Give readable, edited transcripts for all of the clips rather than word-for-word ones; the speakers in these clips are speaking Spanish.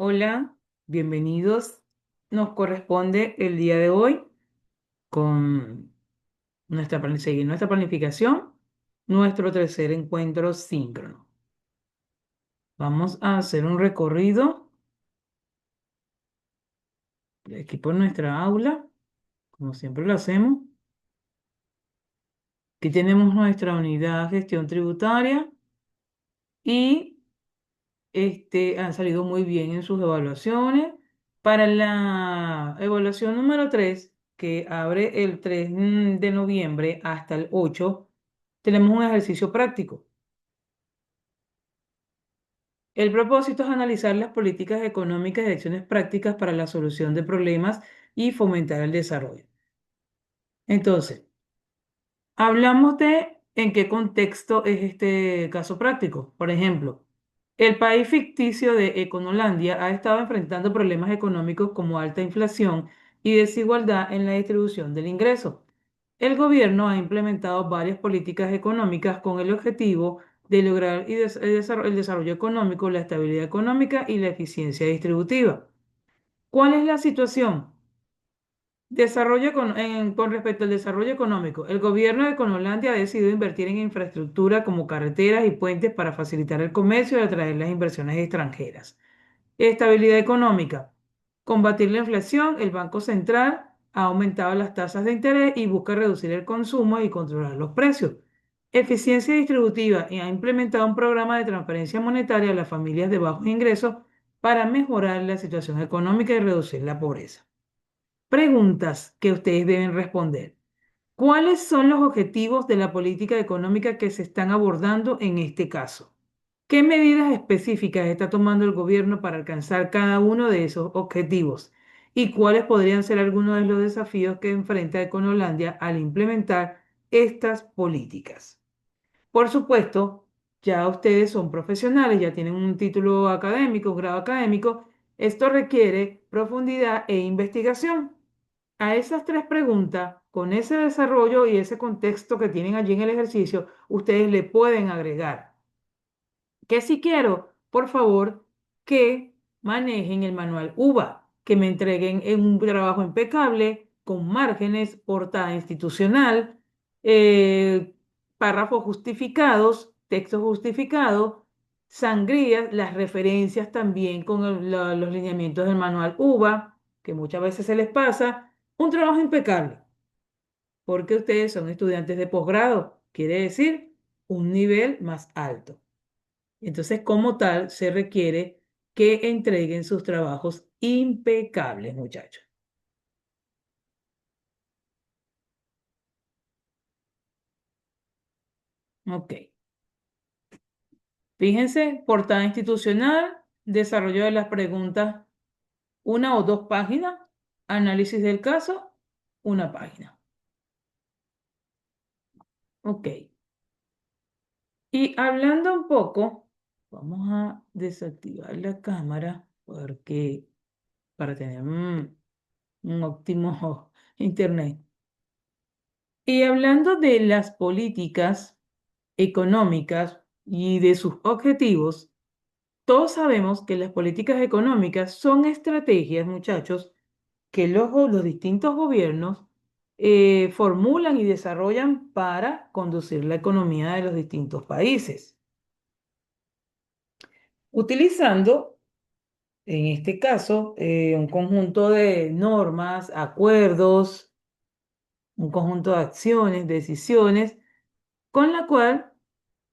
Hola, bienvenidos. Nos corresponde el día de hoy con seguir nuestra planificación, nuestro tercer encuentro síncrono. Vamos a hacer un recorrido de aquí por nuestra aula, como siempre lo hacemos. Aquí tenemos nuestra unidad gestión tributaria y han salido muy bien en sus evaluaciones. Para la evaluación número 3 que abre el 3 de noviembre hasta el 8, tenemos un ejercicio práctico. El propósito es analizar las políticas económicas y acciones prácticas para la solución de problemas y fomentar el desarrollo. Entonces, hablamos de en qué contexto es este caso práctico. Por ejemplo, el país ficticio de Econolandia ha estado enfrentando problemas económicos como alta inflación y desigualdad en la distribución del ingreso. El gobierno ha implementado varias políticas económicas con el objetivo de lograr el desarrollo económico, la estabilidad económica y la eficiencia distributiva. ¿Cuál es la situación? Con respecto al desarrollo económico, el gobierno de Conolandia ha decidido invertir en infraestructura como carreteras y puentes para facilitar el comercio y atraer las inversiones extranjeras. Estabilidad económica. Combatir la inflación, el Banco Central ha aumentado las tasas de interés y busca reducir el consumo y controlar los precios. Eficiencia distributiva y ha implementado un programa de transferencia monetaria a las familias de bajos ingresos para mejorar la situación económica y reducir la pobreza. Preguntas que ustedes deben responder. ¿Cuáles son los objetivos de la política económica que se están abordando en este caso? ¿Qué medidas específicas está tomando el gobierno para alcanzar cada uno de esos objetivos? ¿Y cuáles podrían ser algunos de los desafíos que enfrenta Econolandia al implementar estas políticas? Por supuesto, ya ustedes son profesionales, ya tienen un título académico, un grado académico. Esto requiere profundidad e investigación. A esas tres preguntas, con ese desarrollo y ese contexto que tienen allí en el ejercicio, ustedes le pueden agregar que si quiero, por favor, que manejen el manual UVA, que me entreguen en un trabajo impecable, con márgenes, portada institucional, eh, párrafos justificados, textos justificados, sangrías, las referencias también con los lineamientos del manual UVA, que muchas veces se les pasa, un trabajo impecable, porque ustedes son estudiantes de posgrado, quiere decir un nivel más alto. Entonces, como tal, se requiere que entreguen sus trabajos impecables, muchachos. Ok. Fíjense, portada institucional, desarrollo de las preguntas, una o dos páginas, análisis del caso, una página. Ok. Y hablando un poco, vamos a desactivar la cámara porque para tener un óptimo internet. Y hablando de las políticas económicas y de sus objetivos, todos sabemos que las políticas económicas son estrategias, muchachos, que los distintos gobiernos formulan y desarrollan para conducir la economía de los distintos países, utilizando, en este caso, un conjunto de normas, acuerdos, un conjunto de acciones, decisiones, con la cual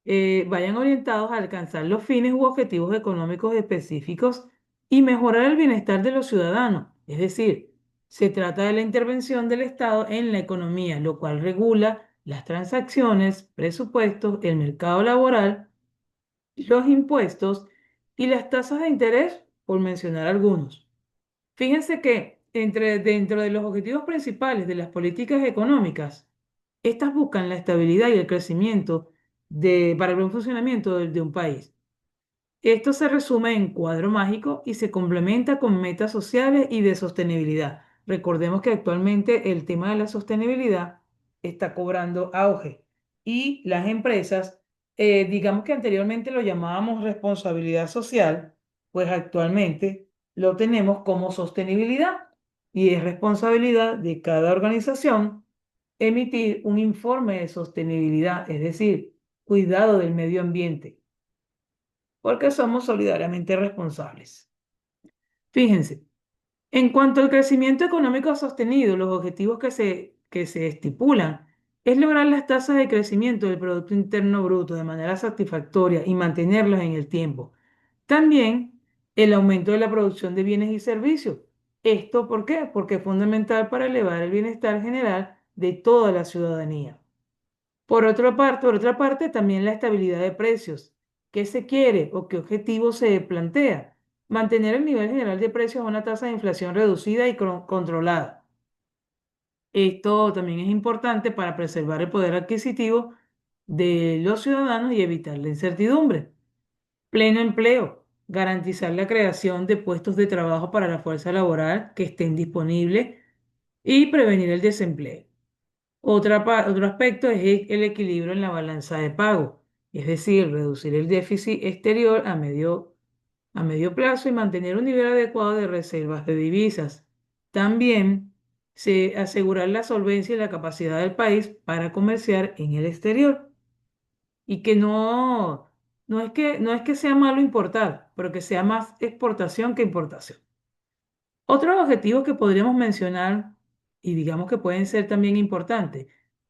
vayan orientados a alcanzar los fines u objetivos económicos específicos y mejorar el bienestar de los ciudadanos. Es decir, se trata de la intervención del Estado en la economía, lo cual regula las transacciones, presupuestos, el mercado laboral, los impuestos y las tasas de interés, por mencionar algunos. Fíjense que dentro de los objetivos principales de las políticas económicas, estas buscan la estabilidad y el crecimiento para el buen funcionamiento de un país. Esto se resume en cuadro mágico y se complementa con metas sociales y de sostenibilidad. Recordemos que actualmente el tema de la sostenibilidad está cobrando auge y las empresas, digamos que anteriormente lo llamábamos responsabilidad social, pues actualmente lo tenemos como sostenibilidad y es responsabilidad de cada organización emitir un informe de sostenibilidad, es decir, cuidado del medio ambiente, porque somos solidariamente responsables. Fíjense, en cuanto al crecimiento económico sostenido, los objetivos que se estipulan es lograr las tasas de crecimiento del Producto Interno Bruto de manera satisfactoria y mantenerlas en el tiempo. También el aumento de la producción de bienes y servicios. ¿Esto por qué? Porque es fundamental para elevar el bienestar general de toda la ciudadanía. Por otra parte, también la estabilidad de precios. ¿Qué se quiere o qué objetivo se plantea? Mantener el nivel general de precios a una tasa de inflación reducida y controlada. Esto también es importante para preservar el poder adquisitivo de los ciudadanos y evitar la incertidumbre. Pleno empleo. Garantizar la creación de puestos de trabajo para la fuerza laboral que estén disponibles y prevenir el desempleo. Otro aspecto es el equilibrio en la balanza de pago, es decir, reducir el déficit exterior a medio plazo y mantener un nivel adecuado de reservas de divisas. También asegurar la solvencia y la capacidad del país para comerciar en el exterior y que no es que sea malo importar, pero que sea más exportación que importación. Otros objetivos que podríamos mencionar y digamos que pueden ser también importantes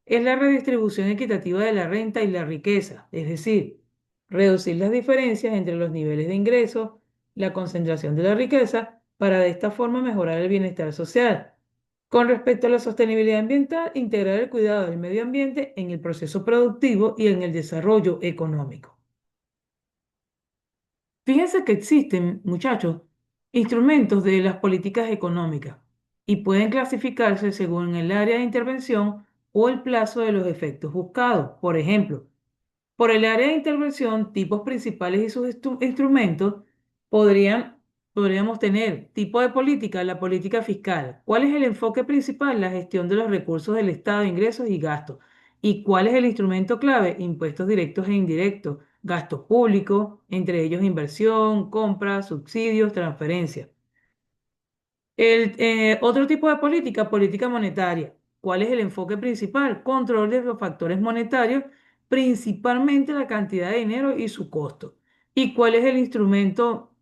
es la redistribución equitativa de la renta y la riqueza, es decir, reducir las diferencias entre los niveles de ingresos, la concentración de la riqueza, para de esta forma mejorar el bienestar social. Con respecto a la sostenibilidad ambiental, integrar el cuidado del medio ambiente en el proceso productivo y en el desarrollo económico. Fíjense que existen, muchachos, instrumentos de las políticas económicas y pueden clasificarse según el área de intervención o el plazo de los efectos buscados. Por ejemplo, por el área de intervención, tipos principales y sus instrumentos podrían, podríamos tener tipo de política, la política fiscal. ¿Cuál es el enfoque principal? La gestión de los recursos del Estado, ingresos y gastos. ¿Y cuál es el instrumento clave? Impuestos directos e indirectos, gastos públicos, entre ellos inversión, compras, subsidios, transferencias. Otro tipo de política, política monetaria. ¿Cuál es el enfoque principal? Control de los factores monetarios, principalmente la cantidad de dinero y su costo. ¿Y cuál es el instrumento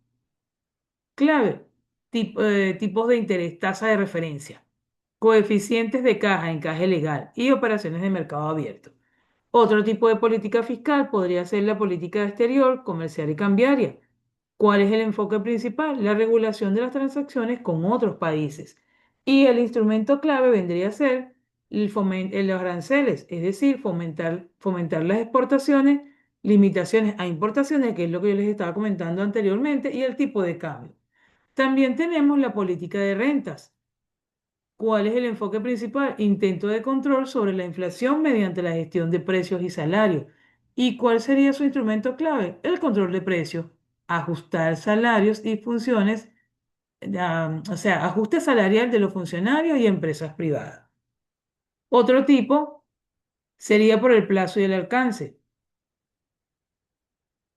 clave? Tipos de interés, tasa de referencia, coeficientes de caja, encaje legal y operaciones de mercado abierto. Otro tipo de política fiscal podría ser la política exterior, comercial y cambiaria. ¿Cuál es el enfoque principal? La regulación de las transacciones con otros países. Y el instrumento clave vendría a ser los aranceles, es decir, fomentar las exportaciones, limitaciones a importaciones, que es lo que yo les estaba comentando anteriormente, y el tipo de cambio. También tenemos la política de rentas. ¿Cuál es el enfoque principal? Intento de control sobre la inflación mediante la gestión de precios y salarios. ¿Y cuál sería su instrumento clave? El control de precios. Ajustar salarios y funciones, o sea, ajuste salarial de los funcionarios y empresas privadas. Otro tipo sería por el plazo y el alcance.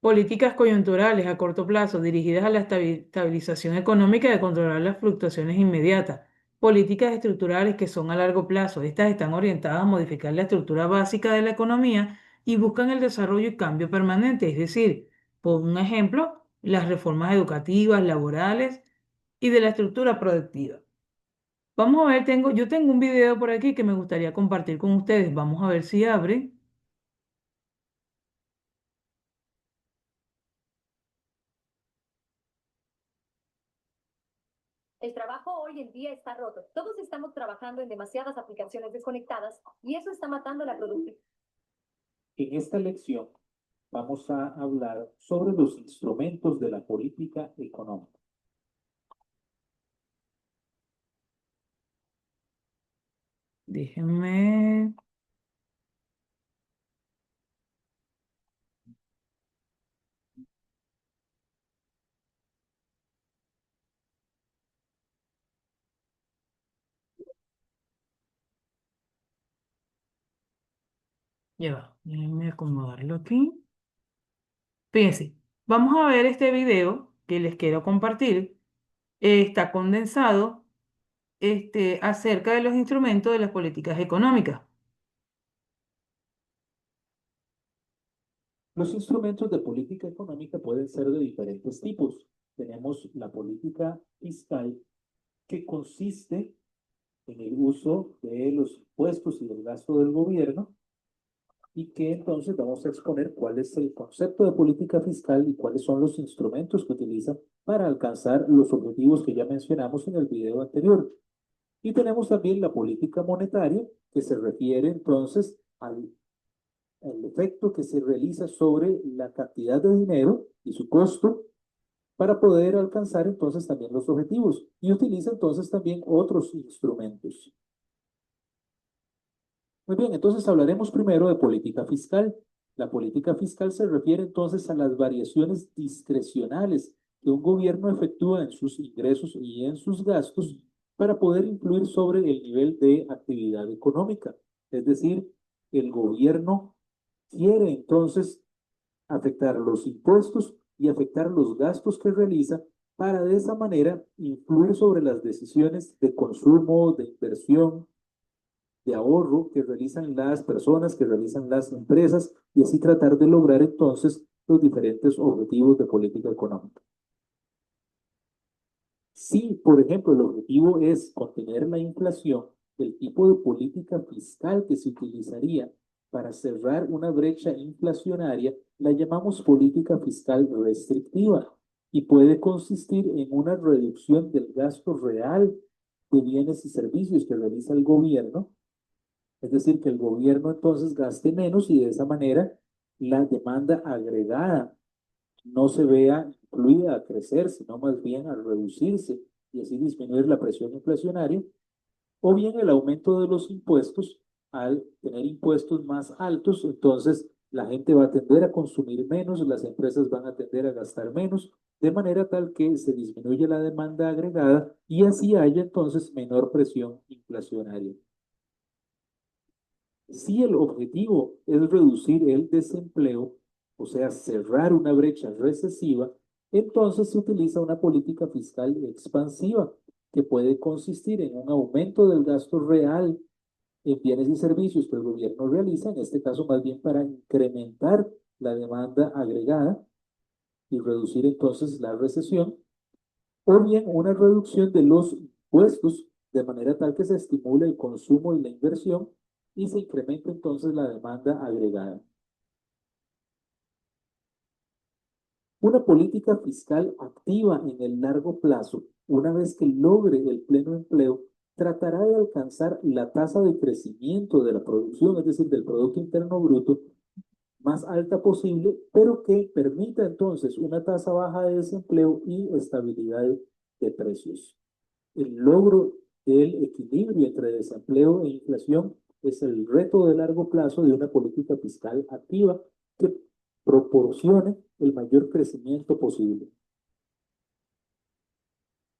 Políticas coyunturales a corto plazo dirigidas a la estabilización económica y a controlar las fluctuaciones inmediatas. Políticas estructurales que son a largo plazo. Estas están orientadas a modificar la estructura básica de la economía y buscan el desarrollo y cambio permanente. Es decir, por un ejemplo, las reformas educativas, laborales y de la estructura productiva. Vamos a ver, yo tengo un video por aquí que me gustaría compartir con ustedes. Vamos a ver si abre. El trabajo hoy en día está roto. Todos estamos trabajando en demasiadas aplicaciones desconectadas y eso está matando la productividad. En esta lección vamos a hablar sobre los instrumentos de la política económica. Déjenme. Ya va, déjenme acomodarlo aquí. Fíjense, vamos a ver este video que les quiero compartir está condensado acerca de los instrumentos de las políticas económicas. Los instrumentos de política económica pueden ser de diferentes tipos. Tenemos la política fiscal, que consiste en el uso de los impuestos y del gasto del gobierno, y que entonces vamos a exponer cuál es el concepto de política fiscal y cuáles son los instrumentos que utiliza para alcanzar los objetivos que ya mencionamos en el video anterior. Y tenemos también la política monetaria, que se refiere entonces al efecto que se realiza sobre la cantidad de dinero y su costo para poder alcanzar entonces también los objetivos. Y utiliza entonces también otros instrumentos. Muy bien, entonces hablaremos primero de política fiscal. La política fiscal se refiere entonces a las variaciones discrecionales que un gobierno efectúa en sus ingresos y en sus gastos para poder influir sobre el nivel de actividad económica. Es decir, el gobierno quiere entonces afectar los impuestos y afectar los gastos que realiza para de esa manera influir sobre las decisiones de consumo, de inversión, de ahorro que realizan las personas, que realizan las empresas, y así tratar de lograr entonces los diferentes objetivos de política económica. Si, por ejemplo, el objetivo es contener la inflación, el tipo de política fiscal que se utilizaría para cerrar una brecha inflacionaria la llamamos política fiscal restrictiva, y puede consistir en una reducción del gasto real de bienes y servicios que realiza el gobierno. Es decir, que el gobierno entonces gaste menos y de esa manera la demanda agregada no se vea incluida a crecer, sino más bien a reducirse, y así disminuir la presión inflacionaria. O bien el aumento de los impuestos. Al tener impuestos más altos, entonces la gente va a tender a consumir menos, las empresas van a tender a gastar menos, de manera tal que se disminuye la demanda agregada y así haya entonces menor presión inflacionaria. Si el objetivo es reducir el desempleo, o sea, cerrar una brecha recesiva, entonces se utiliza una política fiscal expansiva, que puede consistir en un aumento del gasto real en bienes y servicios que el gobierno realiza, en este caso más bien para incrementar la demanda agregada y reducir entonces la recesión, o bien una reducción de los impuestos de manera tal que se estimule el consumo y la inversión y se incrementa entonces la demanda agregada. Una política fiscal activa en el largo plazo, una vez que logre el pleno empleo, tratará de alcanzar la tasa de crecimiento de la producción, es decir, del Producto Interno Bruto, más alta posible, pero que permita entonces una tasa baja de desempleo y estabilidad de precios. El logro del equilibrio entre desempleo e inflación es el reto de largo plazo de una política fiscal activa que proporcione el mayor crecimiento posible.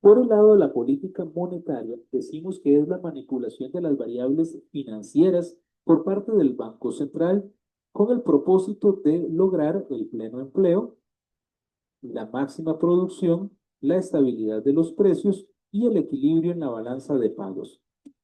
Por el lado de la política monetaria, decimos que es la manipulación de las variables financieras por parte del Banco Central con el propósito de lograr el pleno empleo, la máxima producción, la estabilidad de los precios y el equilibrio en la balanza de pagos.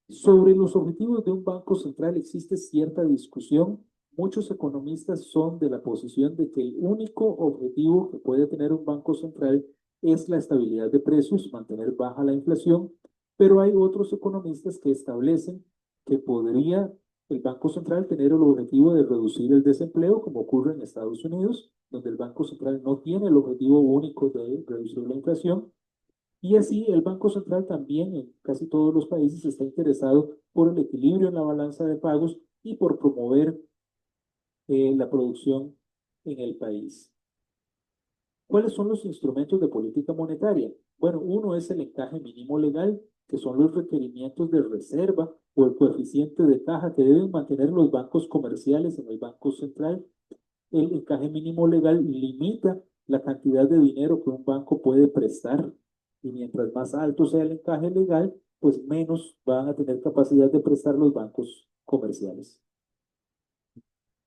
Sobre los objetivos de un banco central existe cierta discusión. Muchos economistas son de la posición de que el único objetivo que puede tener un banco central es la estabilidad de precios, mantener baja la inflación, pero hay otros economistas que establecen que podría el Banco Central tener el objetivo de reducir el desempleo, como ocurre en Estados Unidos, donde el Banco Central no tiene el objetivo único de reducir la inflación. Y así el Banco Central también en casi todos los países está interesado por el equilibrio en la balanza de pagos y por promover la producción en el país. ¿Cuáles son los instrumentos de política monetaria? Bueno, uno es el encaje mínimo legal, que son los requerimientos de reserva o el coeficiente de caja que deben mantener los bancos comerciales en el Banco Central. El encaje mínimo legal limita la cantidad de dinero que un banco puede prestar, y mientras más alto sea el encaje legal, pues menos van a tener capacidad de prestar los bancos comerciales.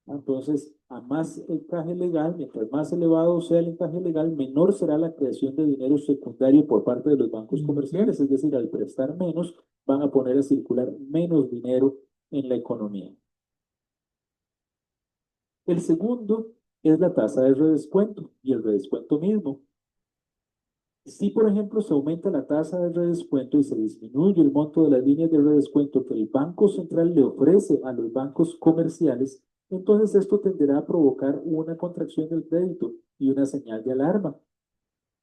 Entonces, a más encaje legal, mientras más elevado sea el encaje legal, menor será la creación de dinero secundario por parte de los bancos comerciales. Es decir, al prestar menos, van a poner a circular menos dinero en la economía. El segundo es la tasa de redescuento y el redescuento mismo. Si, por ejemplo, se aumenta la tasa de redescuento y se disminuye el monto de las líneas de redescuento que el Banco Central le ofrece a los bancos comerciales, entonces esto tenderá a provocar una contracción del crédito y una señal de alarma.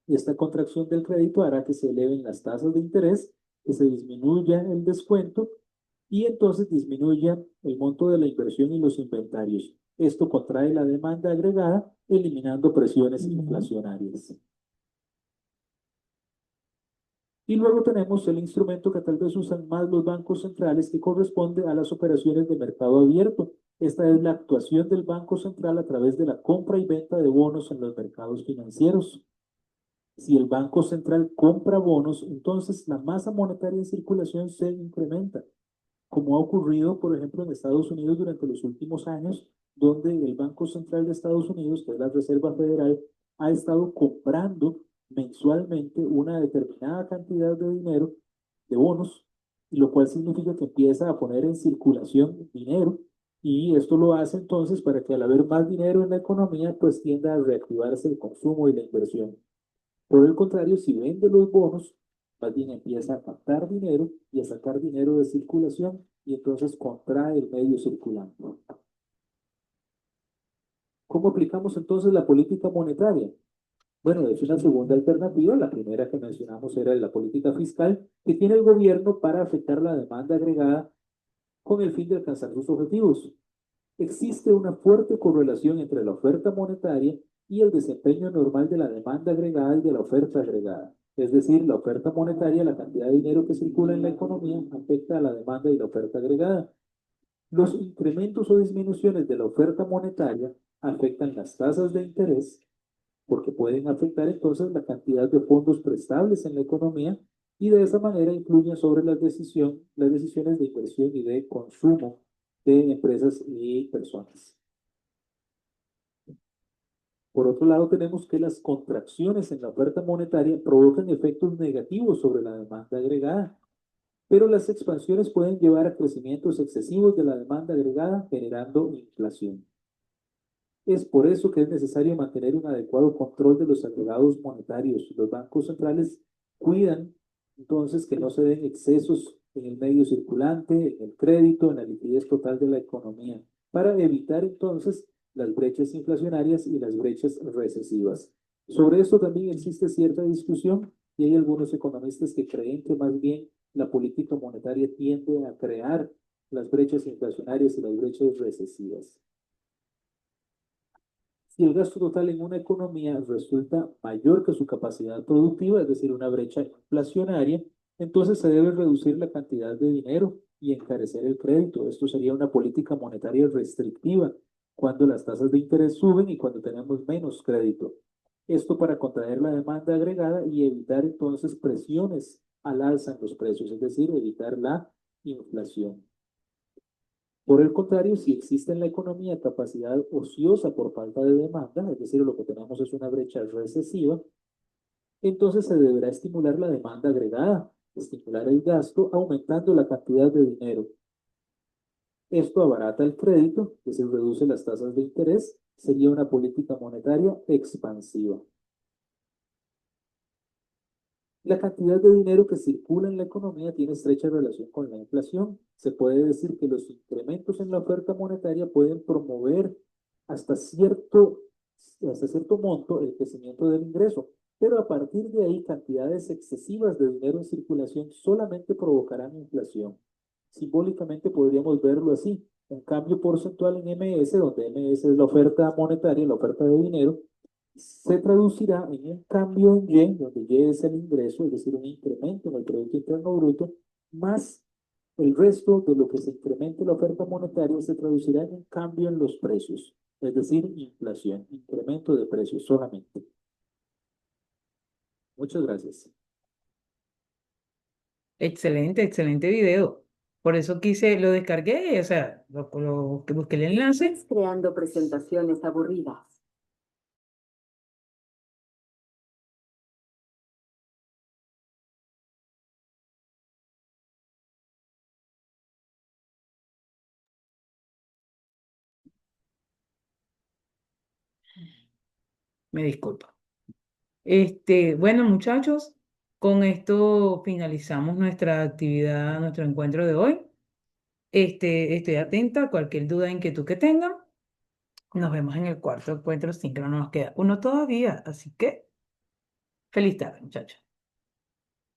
Y esta contracción del crédito hará que se eleven las tasas de interés, que se disminuya el descuento y entonces disminuya el monto de la inversión y los inventarios. Esto contrae la demanda agregada, eliminando presiones inflacionarias. Y luego tenemos el instrumento que tal vez usan más los bancos centrales, que corresponde a las operaciones de mercado abierto. Esta es la actuación del Banco Central a través de la compra y venta de bonos en los mercados financieros. Si el Banco Central compra bonos, entonces la masa monetaria en circulación se incrementa, como ha ocurrido, por ejemplo, en Estados Unidos durante los últimos años, donde el Banco Central de Estados Unidos, que es la Reserva Federal, ha estado comprando mensualmente una determinada cantidad de dinero, de bonos, y lo cual significa que empieza a poner en circulación dinero, y esto lo hace entonces para que al haber más dinero en la economía, pues tienda a reactivarse el consumo y la inversión. Por el contrario, si vende los bonos, más bien empieza a captar dinero y a sacar dinero de circulación y entonces contrae el medio circulante. ¿Cómo aplicamos entonces la política monetaria? Bueno, es una segunda alternativa. La primera que mencionamos era la política fiscal que tiene el gobierno para afectar la demanda agregada con el fin de alcanzar sus objetivos. Existe una fuerte correlación entre la oferta monetaria y el desempeño normal de la demanda agregada y de la oferta agregada. Es decir, la oferta monetaria, la cantidad de dinero que circula en la economía, afecta a la demanda y la oferta agregada. Los incrementos o disminuciones de la oferta monetaria afectan las tasas de interés porque pueden afectar entonces la cantidad de fondos prestables en la economía y de esa manera influyen sobre las decisiones de inversión y de consumo de empresas y personas. Por otro lado, tenemos que las contracciones en la oferta monetaria provocan efectos negativos sobre la demanda agregada, pero las expansiones pueden llevar a crecimientos excesivos de la demanda agregada, generando inflación. Es por eso que es necesario mantener un adecuado control de los agregados monetarios. Los bancos centrales cuidan entonces que no se den excesos en el medio circulante, en el crédito, en la liquidez total de la economía, para evitar entonces las brechas inflacionarias y las brechas recesivas. Sobre esto también existe cierta discusión y hay algunos economistas que creen que más bien la política monetaria tiende a crear las brechas inflacionarias y las brechas recesivas. Si el gasto total en una economía resulta mayor que su capacidad productiva, es decir, una brecha inflacionaria, entonces se debe reducir la cantidad de dinero y encarecer el crédito. Esto sería una política monetaria restrictiva cuando las tasas de interés suben y cuando tenemos menos crédito. Esto para contraer la demanda agregada y evitar entonces presiones al alza en los precios, es decir, evitar la inflación. Por el contrario, si existe en la economía capacidad ociosa por falta de demanda, es decir, lo que tenemos es una brecha recesiva, entonces se deberá estimular la demanda agregada, estimular el gasto, aumentando la cantidad de dinero. Esto abarata el crédito, que se reduce las tasas de interés, sería una política monetaria expansiva. La cantidad de dinero que circula en la economía tiene estrecha relación con la inflación. Se puede decir que los incrementos en la oferta monetaria pueden promover hasta cierto, hasta cierto monto el crecimiento del ingreso, pero a partir de ahí cantidades excesivas de dinero en circulación solamente provocarán inflación. Simbólicamente podríamos verlo así, un cambio porcentual en MS, donde MS es la oferta monetaria, la oferta de dinero, se traducirá en un cambio en Y, donde Y es el ingreso, es decir, un incremento en el Producto Interno Bruto, más el resto de lo que se incremente la oferta monetaria se traducirá en un cambio en los precios, es decir, inflación, incremento de precios solamente. Muchas gracias. Excelente, excelente video. Por eso quise, lo descargué, o sea, que busqué el enlace. Creando presentaciones aburridas. Me disculpa. Bueno, muchachos, con esto finalizamos nuestra actividad, nuestro encuentro de hoy. Estoy atenta a cualquier duda, inquietud que tengan. Nos vemos en el cuarto encuentro síncrono. Nos queda uno todavía, así que feliz tarde, muchachos.